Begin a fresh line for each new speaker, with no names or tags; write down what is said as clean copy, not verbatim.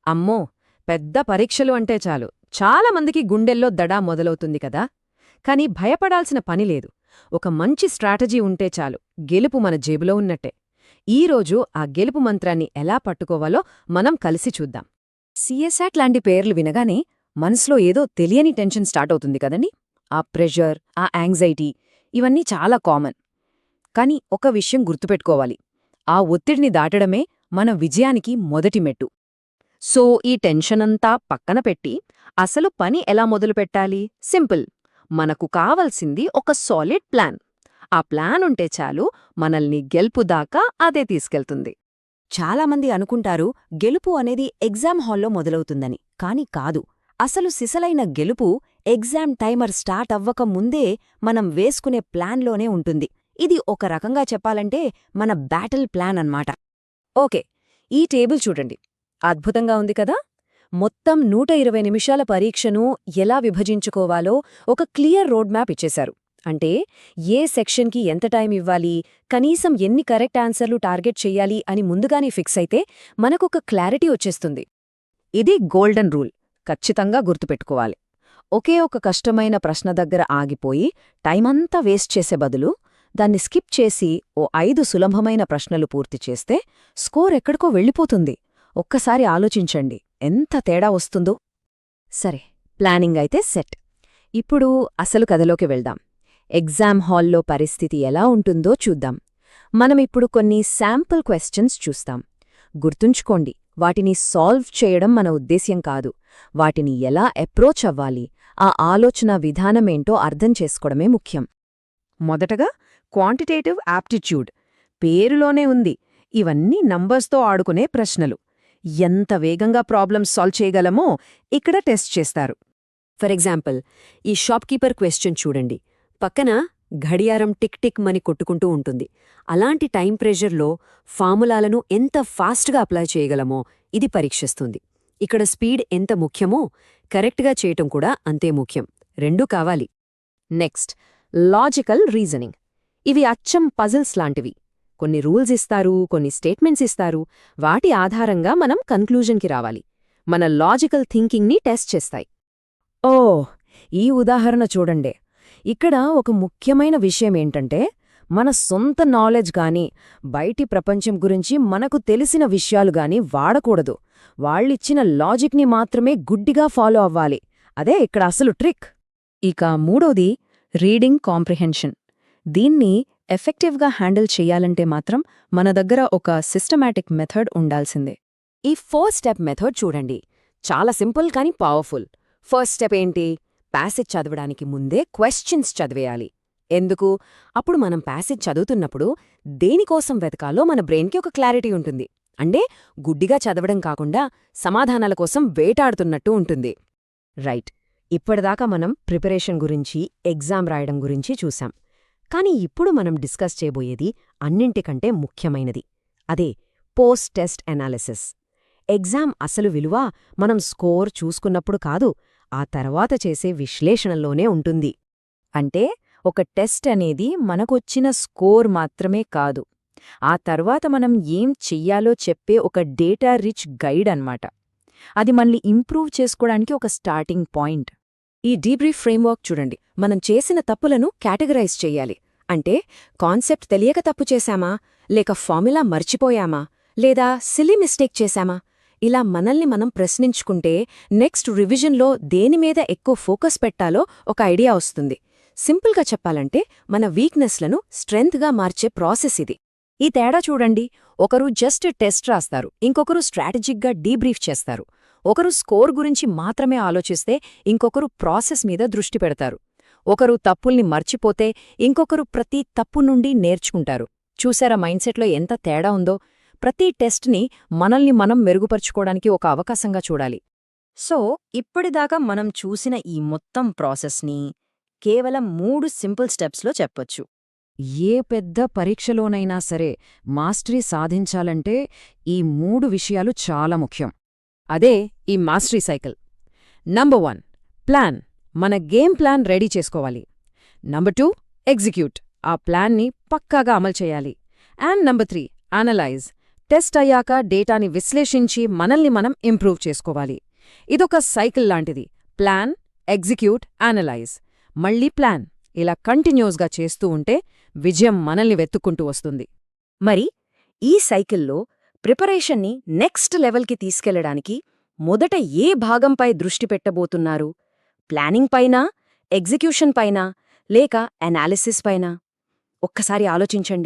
అమ్మో, పెద్ద పరీక్షలు అంటే చాలు చాలా మందికి గుండెల్లో దడా మొదలవుతుంది కదా. కాని భయపడాల్సిన పనిలేదు. ఒక మంచి స్ట్రాటజీ ఉంటే చాలు, గెలుపు మన జేబులో ఉన్నట్టే. ఈరోజు ఆ గెలుపు మంత్రాన్ని ఎలా పట్టుకోవాలో మనం కలిసి చూద్దాం. సిఎస్ఆట్ లాంటి పేర్లు వినగానే మనసులో ఏదో తెలియని టెన్షన్ స్టార్ట్ అవుతుంది కదండి. ఆ ప్రెషర్, ఆ యాంగ్జైటీ ఇవన్నీ చాలా కామన్. కాని ఒక విషయం గుర్తుపెట్టుకోవాలి, ఆ ఒత్తిడిని దాటడమే మన విజయానికి మొదటి మెట్టు. సో ఈ టెన్షనంతా పక్కన పెట్టి అసలు పని ఎలా మొదలుపెట్టాలి? సింపుల్. మనకు కావలసింది ఒక సాలిడ్ ప్లాన్. ఆ ప్లాన్ ఉంటే చాలు, మనల్ని గెలుపు దాకా అదే తీసుకెళ్తుంది.
చాలామంది అనుకుంటారు గెలుపు అనేది ఎగ్జామ్ హాల్లో మొదలవుతుందని. కాని కాదు. అసలు సిసలైన గెలుపు ఎగ్జామ్ టైమర్ స్టార్ట్ అవ్వక ముందే మనం వేసుకునే ప్లాన్లోనే ఉంటుంది. ఇది ఒక రకంగా చెప్పాలంటే మన బ్యాటిల్ ప్లాన్ అన్నమాట.
ఓకే, ఈ టేబుల్ చూడండి. అద్భుతంగా ఉంది కదా. మొత్తం 120 నిమిషాల పరీక్షను ఎలా విభజించుకోవాలో ఒక క్లియర్ రోడ్ మ్యాప్ ఇచ్చేశారు. అంటే ఏ సెక్షన్కి ఎంత టైం ఇవ్వాలి, కనీసం ఎన్ని కరెక్ట్ ఆన్సర్లు టార్గెట్ చెయ్యాలి అని ముందుగానే ఫిక్స్ అయితే మనకొక క్లారిటీ వచ్చేస్తుంది. ఇది గోల్డెన్ రూల్, ఖచ్చితంగా గుర్తుపెట్టుకోవాలి. ఒకే ఒక కష్టమైన ప్రశ్న దగ్గర ఆగిపోయి టైమంతా వేస్ట్ చేసే బదులు దాన్ని స్కిప్ చేసి ఓ 5 సులభమైన ప్రశ్నలు పూర్తి చేస్తే స్కోర్ ఎక్కడికో వెళ్ళిపోతుంది. ఒక్కసారి ఆలోచించండి, ఎంత తేడా వస్తుందో. సరే, ప్లానింగ్ అయితే సెట్. ఇప్పుడు అసలు కథలోకి వెళ్దాం. ఎగ్జామ్ హాల్లో పరిస్థితి ఎలా ఉంటుందో చూద్దాం. మనమిప్పుడు కొన్ని శాంపుల్ క్వశ్చన్స్ చూస్తాం. గుర్తుంచుకోండి, వాటిని సాల్వ్ చేయడం మన ఉద్దేశ్యం కాదు. వాటిని ఎలా అప్రోచ్ అవ్వాలి, ఆ ఆలోచన విధానమేంటో అర్థం చేసుకోవడమే ముఖ్యం. మొదటగా క్వాంటిటేటివ్ యాప్టిట్యూడ్. పేరులోనే ఉంది, ఇవన్నీ నంబర్స్తో ఆడుకునే ప్రశ్నలు. ఎంత వేగంగా ప్రాబ్లమ్స్ సాల్వ్ చేయగలమో ఇక్కడ టెస్ట్ చేస్తారు.
ఫర్ ఎగ్జాంపుల్, ఈ షాప్కీపర్ క్వశ్చన్ చూడండి. పక్కన ఘడియారం టిక్ టిక్ మని కొట్టుకుంటూ ఉంటుంది. అలాంటి టైం ప్రెషర్లో ఫార్ములాలను ఎంత ఫాస్ట్గా అప్లై చేయగలమో ఇది పరీక్షిస్తుంది. ఇక్కడ స్పీడ్ ఎంత ముఖ్యమో కరెక్ట్గా చేయటం కూడా అంతే ముఖ్యం. రెండూ కావాలి.
Next, logical reasoning. ఇవి అచ్చం పజిల్స్ లాంటివి. కొన్ని రూల్స్ ఇస్తారు, కొన్ని స్టేట్మెంట్స్ ఇస్తారు. వాటి ఆధారంగా మనం కన్క్లూజన్కి రావాలి. మన లాజికల్ థింకింగ్ని టెస్ట్ చేస్తాయి. ఓ, ఈ ఉదాహరణ చూడండే. ఇక్కడ ఒక ముఖ్యమైన విషయమేంటంటే, మన సొంత నాలెడ్జ్ గాని, బయటి ప్రపంచం గురించి మనకు తెలిసిన విషయాలు గాని వాడకూడదు. వాళ్ళిచ్చిన లాజిక్ని మాత్రమే గుడ్డిగా ఫాలో అవ్వాలి. అదే ఇక్కడ అసలు ట్రిక్. ఇక మూడోది, రీడింగ్ కాంప్రిహెన్షన్. దీన్ని ఎఫెక్టివ్గా హ్యాండిల్ చెయ్యాలంటే మాత్రం మన దగ్గర ఒక సిస్టమాటిక్ మెథడ్ ఉండాల్సిందే.
ఈ 4 స్టెప్ మెథడ్ చూడండి. చాలా సింపుల్ కానీ పవర్ఫుల్. ఫస్ట్ స్టెప్ ఏంటి? ప్యాసేజ్ చదవడానికి ముందే క్వశ్చన్స్ చదివేయాలి. ఎందుకు? అప్పుడు మనం ప్యాసేజ్ చదువుతున్నప్పుడు దేనికోసం వెతకాలో మన బ్రెయిన్కి ఒక క్లారిటీ ఉంటుంది. అంటే గుడ్డిగా చదవడం కాకుండా సమాధానాల కోసం వేటాడుతున్నట్టు ఉంటుంది.
రైట్. ఇప్పటిదాకా మనం ప్రిపరేషన్ గురించి, ఎగ్జామ్ రాయడం గురించి చూసాం. కానీ ఇప్పుడు మనం డిస్కస్ చేయబోయేది అన్నింటికంటే ముఖ్యమైనది. అదే పోస్ట్ టెస్ట్ అనాలిసిస్. ఎగ్జామ్ అసలు విలువ మనం స్కోర్ చూసుకున్నప్పుడు కాదు, ఆ తర్వాత చేసే విశ్లేషణలోనే ఉంటుంది. అంటే ఒక టెస్ట్ అనేది మనకొచ్చిన స్కోర్ మాత్రమే కాదు, ఆ తర్వాత మనం ఏం చెయ్యాలో చెప్పే ఒక డేటా రిచ్ గైడ్ అన్నమాట. అది మనల్ని ఇంప్రూవ్ చేసుకోవడానికి ఒక స్టార్టింగ్ పాయింట్. ఈ డీబ్రీఫ్ ఫ్రేమ్వర్క్ చూడండి. మనం చేసిన తప్పులను కేటగరైజ్ చెయ్యాలి. అంటే కాన్సెప్ట్ తెలియక తప్పు చేశామా, లేక ఫార్ములా మర్చిపోయామా, లేదా సిల్లీ మిస్టేక్ చేశామా, ఇలా మనల్ని మనం ప్రశ్నించుకుంటే నెక్స్ట్ రివిజన్లో దేనిమీద ఎక్కువ ఫోకస్ పెట్టాలో ఒక ఐడియా వస్తుంది. సింపుల్గా చెప్పాలంటే మన వీక్నెస్లను స్ట్రెంగ్త్గా మార్చే ప్రాసెస్ ఇది. ఈ తేడా చూడండి. ఒకరు జస్ట్ టెస్ట్ రాస్తారు, ఇంకొకరు స్ట్రాటజిక్గా డీబ్రీఫ్ చేస్తారు. ఒకరు స్కోర్ గురించి మాత్రమే ఆలోచిస్తే ఇంకొకరు ప్రాసెస్ మీద దృష్టి పెడతారు. ఒకరు తప్పుల్ని మర్చిపోతే ఇంకొకరు ప్రతి తప్పు నుండి నేర్చుకుంటారు. చూసారా మైండ్సెట్లో ఎంత తేడా ఉందో? ప్రతి టెస్ట్ని మనల్ని మనం మెరుగుపరుచుకోవడానికి ఒక అవకాశంగా చూడాలి. సో ఇప్పటిదాకా మనం చూసిన ఈ మొత్తం ప్రాసెస్ని కేవలం 3 సింపుల్ స్టెప్స్లో చెప్పొచ్చు. ఏ పెద్ద పరీక్షలోనైనా సరే మాస్టరీ సాధించాలంటే ఈ 3 విషయాలు చాలా ముఖ్యం. అదే ఈ మాస్టరీ సైకిల్. Number 1, plan. మన గేమ్ ప్లాన్ రెడీ చేసుకోవాలి. Number 2, execute. ఆ ప్లాన్ని పక్కాగా అమలు చేయాలి. And number 3, analyse.
టెస్ట్ అయ్యాక డేటాని విశ్లేషించి మనల్ని మనం ఇంప్రూవ్ చేసుకోవాలి. ఇదొక సైకిల్ లాంటిది. ప్లాన్, ఎగ్జిక్యూట్, అనలైజ్, మళ్ళీ ప్లాన్. ఇలా కంటిన్యూస్గా చేస్తూ ఉంటే విజయం మనల్ని వెతుక్కుంటూ వస్తుంది.
మరి ఈ సైకిల్లో ప్రిపరేషన్ని నెక్స్ట్ లెవెల్కి తీసుకెళ్లడానికి మొదట ఏ భాగంపై దృష్టి పెట్టబోతున్నారు? ప్లానింగ్ పైనా, ఎగ్జిక్యూషన్ పైనా, లేక అనాలిసిస్ పైనా? ఒక్కసారి ఆలోచించండి.